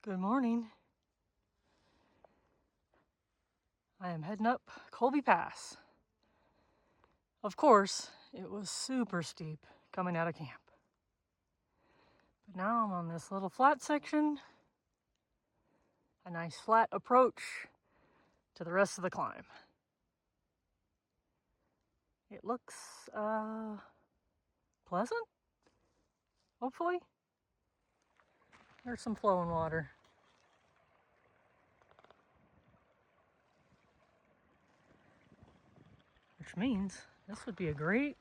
Good morning. I am heading up Colby Pass. Of course, it was super steep coming out of camp. But now I'm on this little flat section, a nice flat approach to the rest of the climb. It looks pleasant, hopefully. There's some flowing water. Which means this would be a great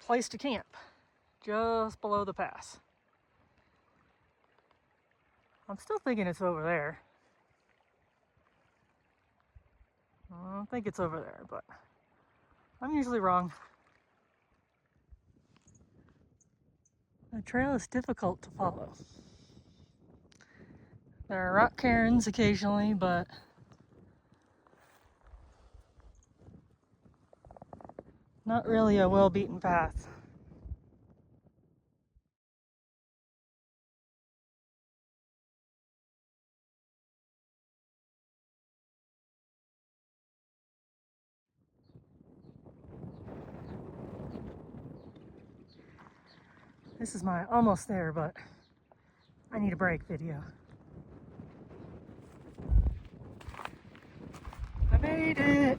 place to camp, just below the pass. I'm still thinking it's over there. I don't think it's over there, but I'm usually wrong. The trail is difficult to follow. There are rock cairns occasionally, but not really a well-beaten path. This is my almost there, but I need a break video. I made it!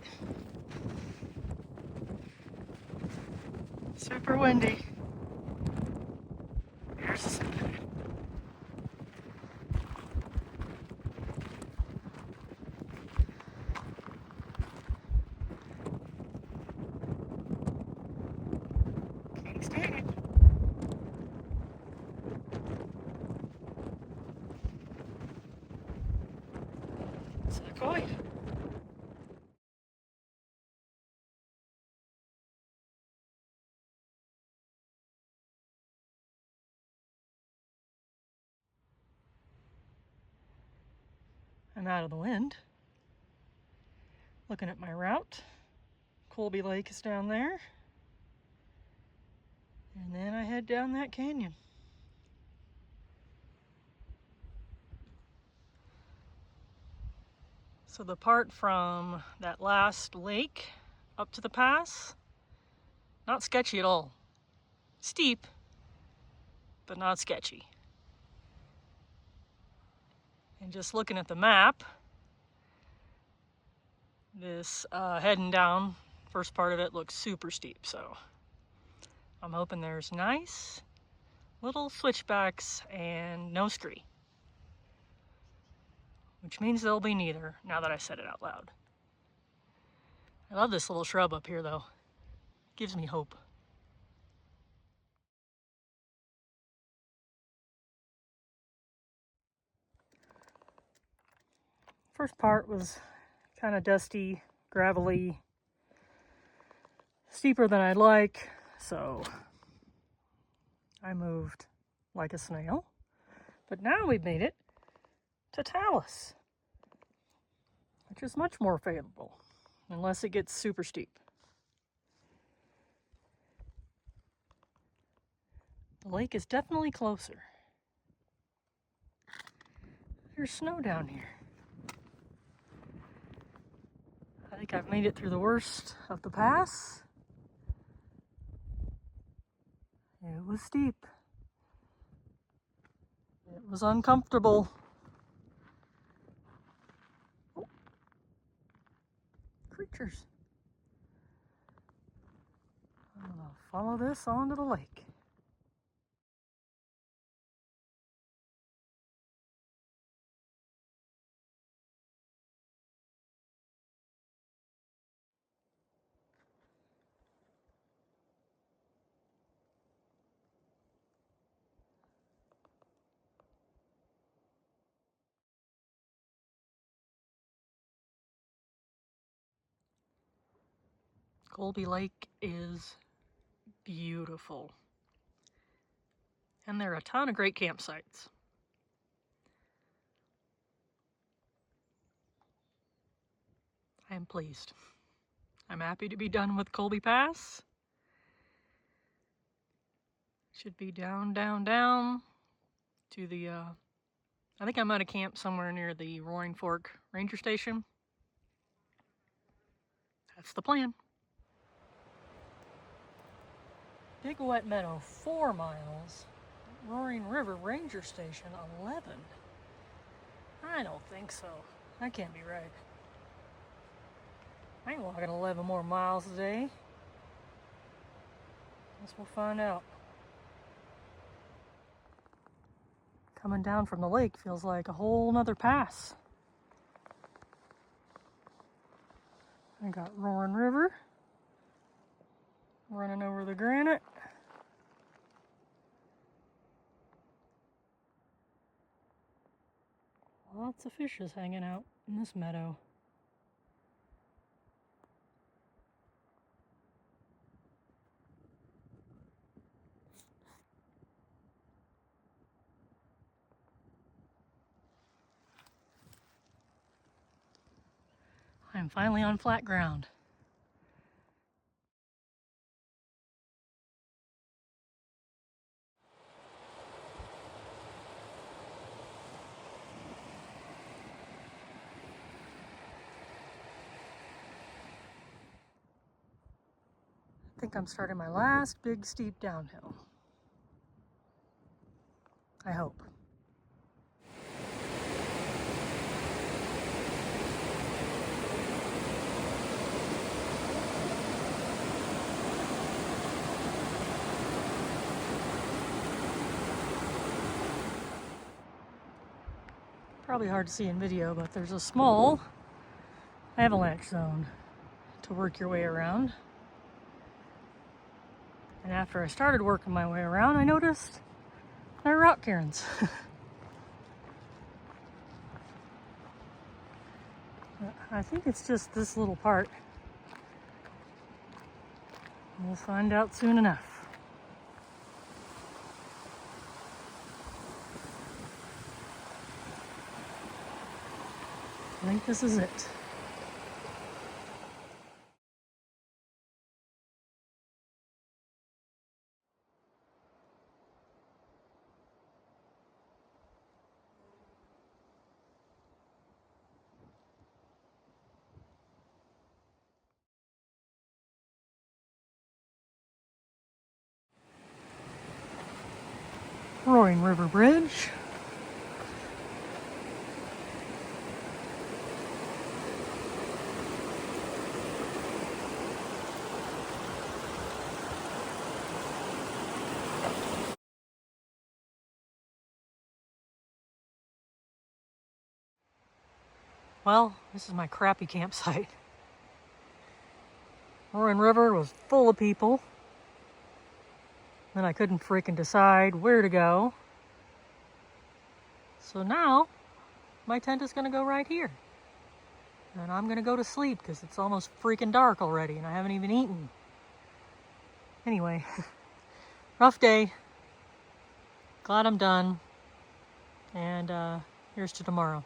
Super windy. Here's the summit. Can't stand it. Sequoia. I'm out of the wind. Looking at my route. Colby Lake is down there. And then I head down that canyon. So the part from that last lake up to the pass, not sketchy at all. Steep, but not sketchy. And just looking at the map, this heading down, first part of it looks super steep, so I'm hoping there's nice little switchbacks and no scree. Which means there'll be neither, now that I said it out loud. I love this little shrub up here though. It gives me hope. First part was kind of dusty, gravelly, steeper than I'd like, so I moved like a snail. But now we've made it to Talus, which is much more favorable, unless it gets super steep. The lake is definitely closer. There's snow down here. I think I've made it through the worst of the pass. It was steep. It was uncomfortable. Oh. Creatures. I'm gonna follow this onto the lake. Colby Lake is beautiful. And there are a ton of great campsites. I am pleased. I'm happy to be done with Colby Pass. Should be down, down, down to the I think I might have camped somewhere near the Roaring Fork Ranger Station. That's the plan. Big Wet Meadow, 4 miles. Roaring River Ranger Station, 11. I don't think so. That can't be right. I ain't walking 11 more miles today. Guess we'll find out. Coming down from the lake feels like a whole nother pass. I got Roaring River running over the granite. Lots of fishes hanging out in this meadow. I'm finally on flat ground. I think I'm starting my last big steep downhill. I hope. Probably hard to see in video, but there's a small avalanche zone to work your way around. And after I started working my way around, I noticed there are rock cairns. I think it's just this little part. We'll find out soon enough. I think this is it. Roaring River Bridge. Well, this is my crappy campsite. Roaring River was full of people. Then I couldn't freaking decide where to go. So now, my tent is gonna go right here. And I'm gonna go to sleep because it's almost freaking dark already and I haven't even eaten. Anyway, rough day. Glad I'm done. And here's to tomorrow.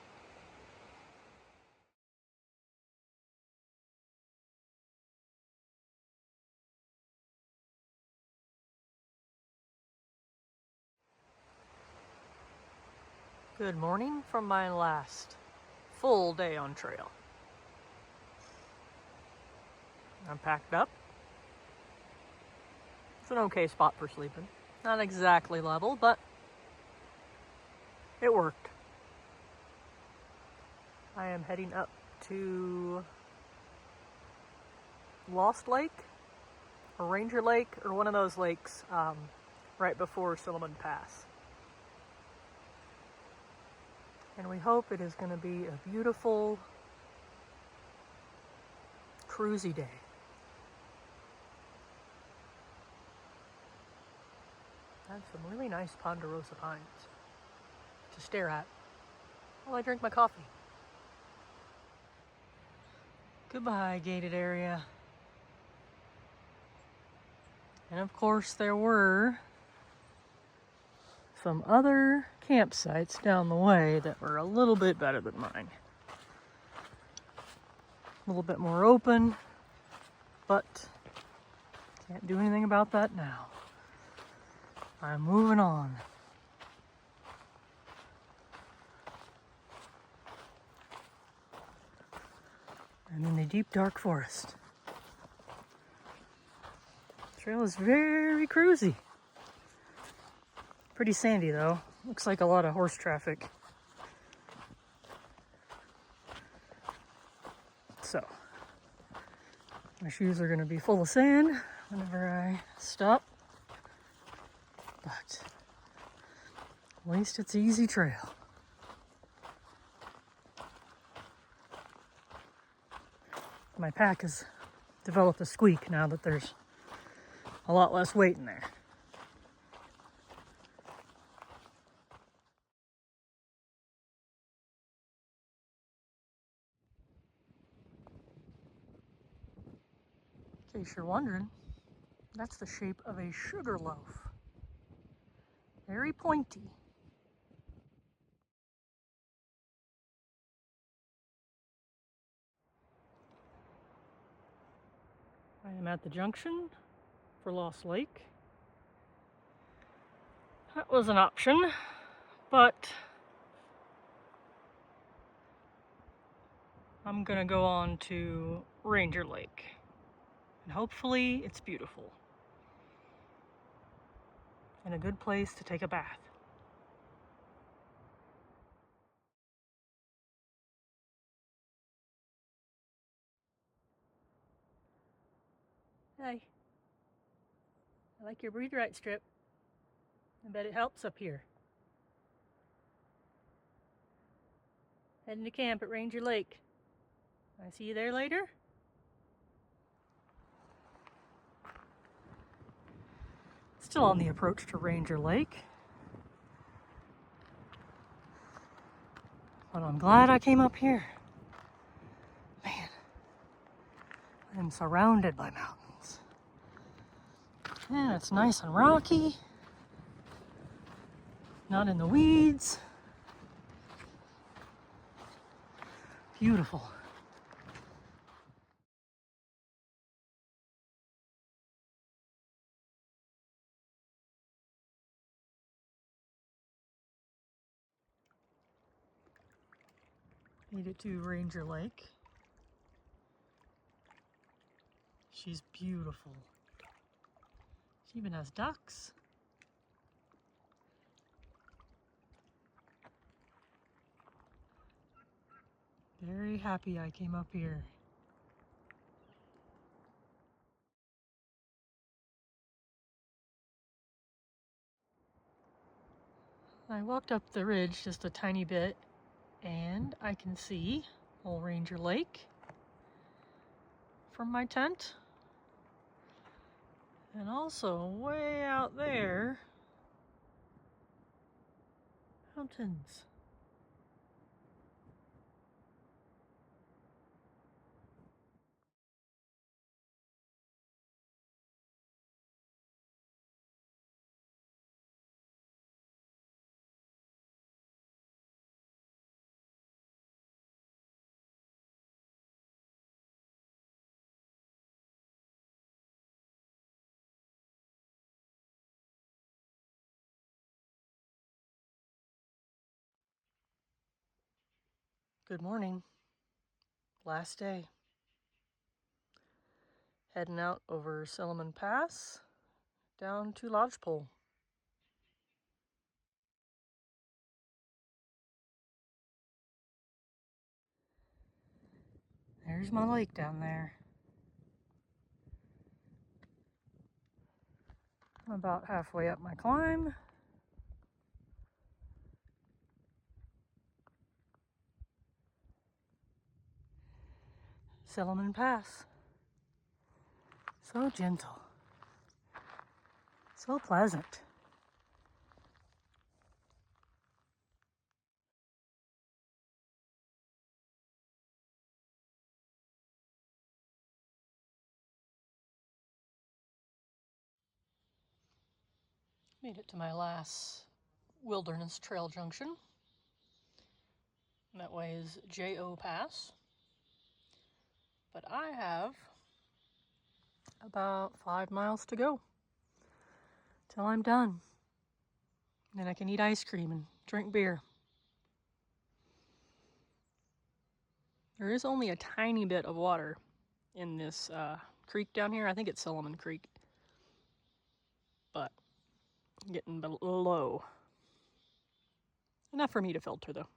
Good morning from my last full day on trail. I'm packed up. It's an okay spot for sleeping. Not exactly level, but it worked. I am heading up to Lost Lake or Ranger Lake or one of those lakes right before Silliman Pass. And we hope it is going to be a beautiful, cruisy day. I have some really nice ponderosa pines to stare at while I drink my coffee. Goodbye, gated area. And of course there were some other campsites down the way that were a little bit better than mine. A little bit more open, but can't do anything about that now. I'm moving on. I'm in the deep dark forest. The trail is very cruisy. Pretty sandy though. Looks like a lot of horse traffic. So, my shoes are gonna be full of sand whenever I stop. But at least it's an easy trail. My pack has developed a squeak now that there's a lot less weight in there. In case you're wondering, that's the shape of a sugar loaf. Very pointy. I am at the junction for Lost Lake. That was an option, but I'm gonna go on to Ranger Lake. And hopefully it's beautiful. And a good place to take a bath. Hey, I like your breathe right strip. I bet it helps up here. Heading to camp at Ranger Lake. I see you there later. Still on the approach to Ranger Lake. But I'm glad I came up here. Man, I'm surrounded by mountains. And it's nice and rocky. Not in the weeds. Beautiful. Made it to Ranger Lake. She's beautiful. She even has ducks. Very happy I came up here. I walked up the ridge just a tiny bit and I can see old Ranger Lake from my tent. And also way out there, mountains. Good morning. Last day. Heading out over Silliman Pass down to Lodgepole. There's my lake down there. I'm about halfway up my climb. Silliman Pass. So gentle. So pleasant. Made it to my last wilderness trail junction. That way is J.O. Pass. But I have about 5 miles to go till I'm done. Then I can eat ice cream and drink beer. There is only a tiny bit of water in this creek down here. I think it's Silliman Creek. But getting low. Enough for me to filter though.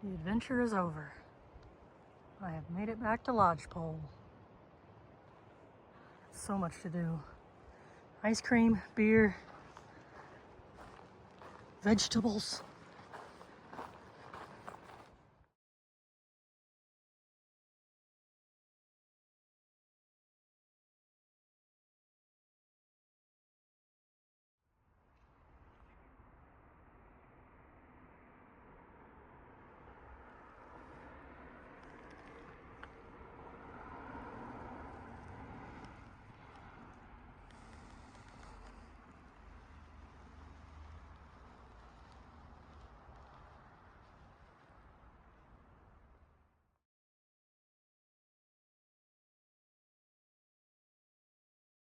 The adventure is over. I have made it back to Lodgepole. So much to do. Ice cream, beer, vegetables.